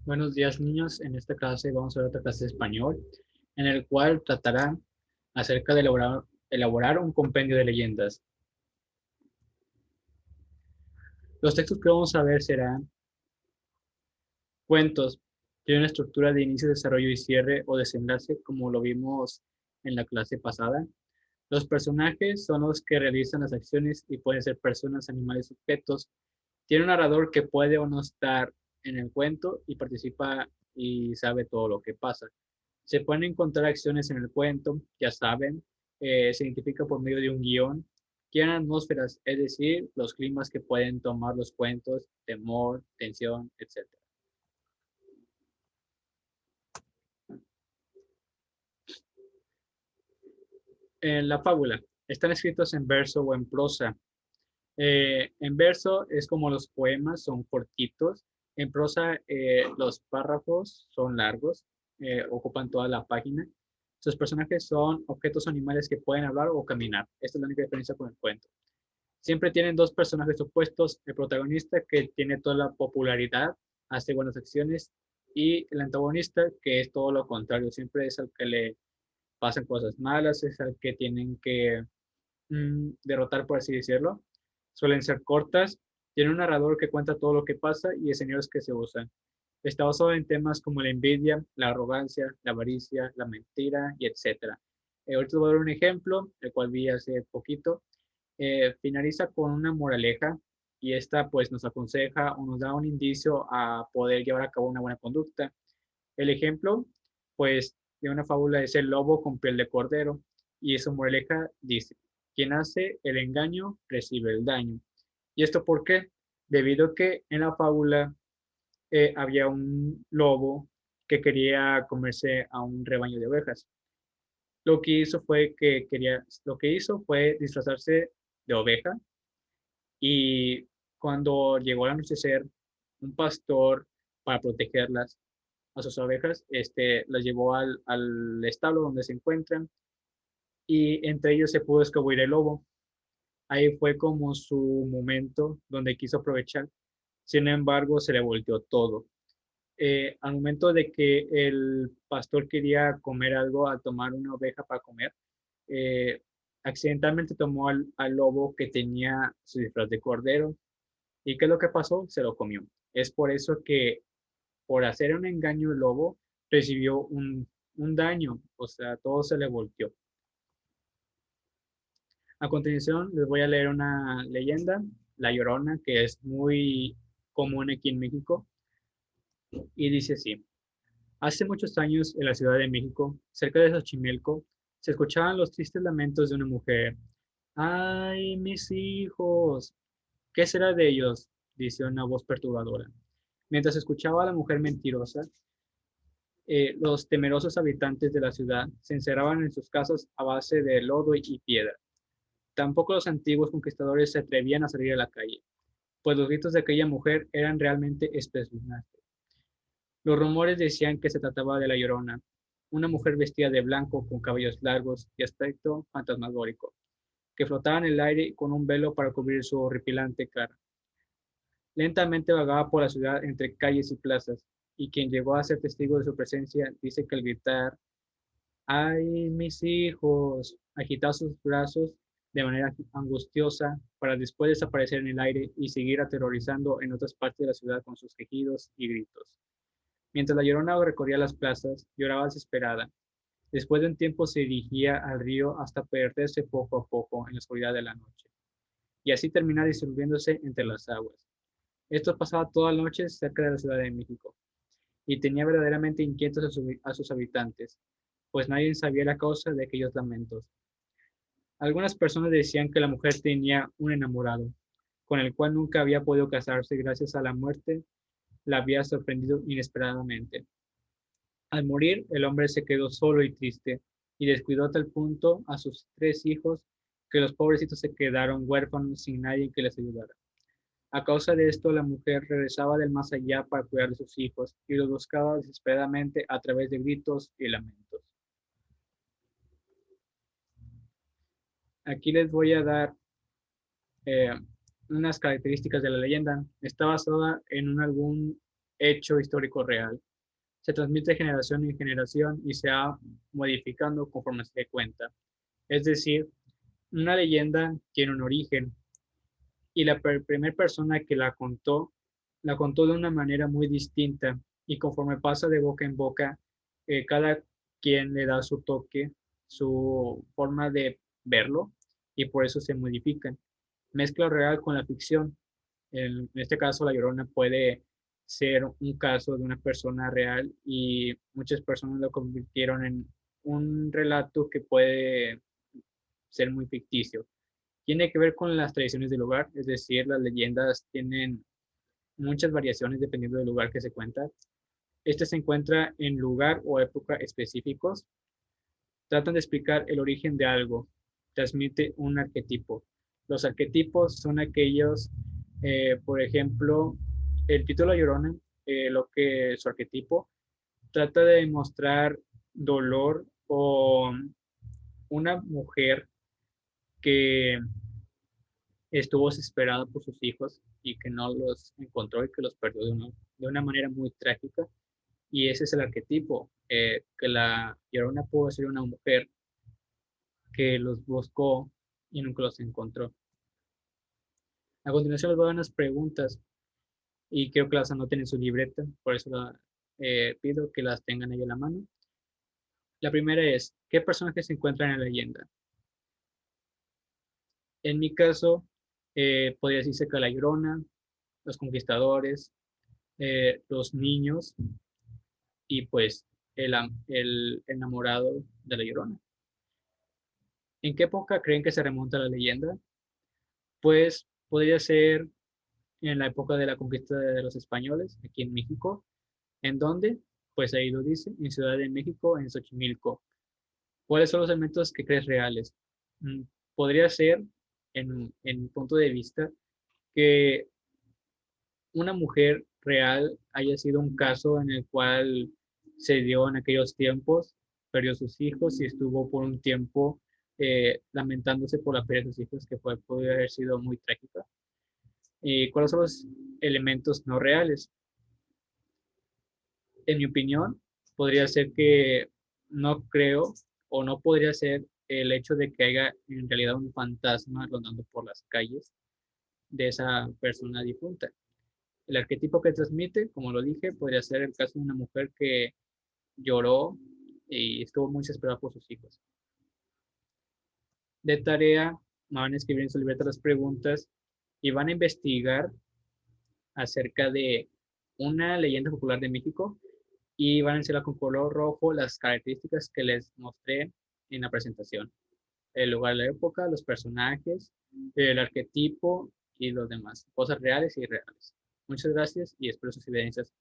Buenos días, niños. En esta clase vamos a ver otra clase de español, en el cual tratará acerca de elaborar un compendio de leyendas. Los textos que vamos a ver serán cuentos, tienen una estructura de inicio, desarrollo y cierre o desenlace, como lo vimos en la clase pasada. Los personajes son los que realizan las acciones y pueden ser personas, animales, objetos. Tiene un narrador que puede o no estar en el cuento y participa y sabe todo lo que pasa. Se pueden encontrar acciones en el cuento, ya saben, se identifica por medio de un guión, crean atmósferas, es decir, los climas que pueden tomar los cuentos, temor, tensión, etc. En la fábula, están escritos en verso o en prosa. En verso es como los poemas, son cortitos. En prosa, los párrafos son largos, ocupan toda la página. Sus personajes son objetos o animales que pueden hablar o caminar. Esta es la única diferencia con el cuento. Siempre tienen dos personajes opuestos, el protagonista que tiene toda la popularidad, hace buenas acciones, y el antagonista que es todo lo contrario, siempre es al que le pasan cosas malas, es al que tienen que derrotar, por así decirlo. Suelen ser cortas, tiene un narrador que cuenta todo lo que pasa y escenarios que se usan. Está basado en temas como la envidia, la arrogancia, la avaricia, la mentira y etcétera. Ahorita voy a dar un ejemplo, el cual vi hace poquito. Finaliza con una moraleja y esta pues nos aconseja o nos da un indicio a poder llevar a cabo una buena conducta. El ejemplo pues de una fábula es el lobo con piel de cordero y su moraleja dice, quien hace el engaño recibe el daño. ¿Y esto por qué? Debido a que en la fábula había un lobo que quería comerse a un rebaño de ovejas. Lo que hizo fue disfrazarse de oveja y cuando llegó el anochecer, un pastor para protegerlas a sus ovejas, las llevó al establo donde se encuentran y entre ellos se pudo escabullir el lobo. Ahí fue como su momento donde quiso aprovechar. Sin embargo, se le volteó todo. Al momento de que el pastor quería comer algo, al tomar una oveja para comer, eh, accidentalmente tomó al lobo que tenía su disfraz de cordero. ¿Y qué es lo que pasó? Se lo comió. Es por eso que por hacer un engaño el lobo recibió un daño, o sea, todo se le volteó. A continuación les voy a leer una leyenda, La Llorona, que es muy común aquí en México, y dice así. Hace muchos años, en la Ciudad de México, cerca de Xochimilco, se escuchaban los tristes lamentos de una mujer. ¡Ay, mis hijos! ¿Qué será de ellos? Dice una voz perturbadora. Mientras escuchaba a la mujer mentirosa, los temerosos habitantes de la ciudad se encerraban en sus casas a base de lodo y piedra. Tampoco los antiguos conquistadores se atrevían a salir a la calle, pues los gritos de aquella mujer eran realmente espeluznantes. Los rumores decían que se trataba de la Llorona, una mujer vestida de blanco con cabellos largos y aspecto fantasmagórico, que flotaba en el aire con un velo para cubrir su horripilante cara. Lentamente vagaba por la ciudad entre calles y plazas, y quien llegó a ser testigo de su presencia dice que al gritar, ¡ay, mis hijos!, agitaba sus brazos de manera angustiosa para después desaparecer en el aire y seguir aterrorizando en otras partes de la ciudad con sus quejidos y gritos. Mientras la Llorona recorría las plazas, lloraba desesperada. Después de un tiempo se dirigía al río hasta perderse poco a poco en la oscuridad de la noche, y así terminar disolviéndose entre las aguas. Esto pasaba toda la noche cerca de la Ciudad de México, y tenía verdaderamente inquietos a sus habitantes, pues nadie sabía la causa de aquellos lamentos. Algunas personas decían que la mujer tenía un enamorado, con el cual nunca había podido casarse gracias a la muerte, la había sorprendido inesperadamente. Al morir, el hombre se quedó solo y triste, y descuidó a tal punto a sus tres hijos que los pobrecitos se quedaron huérfanos sin nadie que les ayudara. A causa de esto, la mujer regresaba del más allá para cuidar de sus hijos y los buscaba desesperadamente a través de gritos y lamentos. Aquí les voy a dar eh, unas características de la leyenda. Está basada en un álbum hecho histórico real. Se transmite de generación en generación y se va modificando conforme se dé cuenta. Es decir, una leyenda tiene un origen y la primera persona que la contó de una manera muy distinta y conforme pasa de boca en boca, cada quien le da su toque, su forma de verlo y por eso se modifican. Mezcla real con la ficción. En este caso, La Llorona puede ser un caso de una persona real y muchas personas lo convirtieron en un relato que puede ser muy ficticio. Tiene que ver con las tradiciones del lugar, es decir, las leyendas tienen muchas variaciones dependiendo del lugar que se cuenta. Este se encuentra en lugar o época específicos. Tratan de explicar el origen de algo. Transmite un arquetipo. Los arquetipos son aquellos, por ejemplo, el título La Llorona, lo que su arquetipo trata de demostrar dolor o una mujer que estuvo desesperada por sus hijos y que no los encontró y que los perdió de una manera muy trágica. Y ese es el arquetipo, que la Llorona pudo ser una mujer que los buscó y nunca los encontró. A continuación les voy a dar unas preguntas y creo que las anoten en su libreta, por eso pido que las tengan ahí a la mano. La primera es, ¿qué personajes se encuentran en la leyenda? En mi caso, podría decirse que la Llorona, los conquistadores, los niños y pues el enamorado de la Llorona. ¿En qué época creen que se remonta la leyenda? Pues podría ser en la época de la conquista de los españoles, aquí en México. ¿En dónde? Pues ahí lo dice, en Ciudad de México, en Xochimilco. ¿Cuáles son los elementos que crees reales? Mm, Podría ser, en mi punto de vista, que una mujer real haya sido un caso en el cual se dio en aquellos tiempos, perdió sus hijos y estuvo por un tiempo lamentándose por la pérdida de sus hijos, que puede haber sido muy trágica. ¿Y cuáles son los elementos no reales? En mi opinión, podría ser que no creo o no podría ser el hecho de que haya en realidad un fantasma rondando por las calles de esa persona difunta. El arquetipo que transmite, como lo dije, podría ser el caso de una mujer que lloró y estuvo muy desesperada por sus hijos. De tarea, van a escribir en su libreta las preguntas y van a investigar acerca de una leyenda popular de México y van a enseñar con color rojo las características que les mostré en la presentación. El lugar, la época, los personajes, el arquetipo y los demás, cosas reales y irreales. Muchas gracias y espero sus evidencias.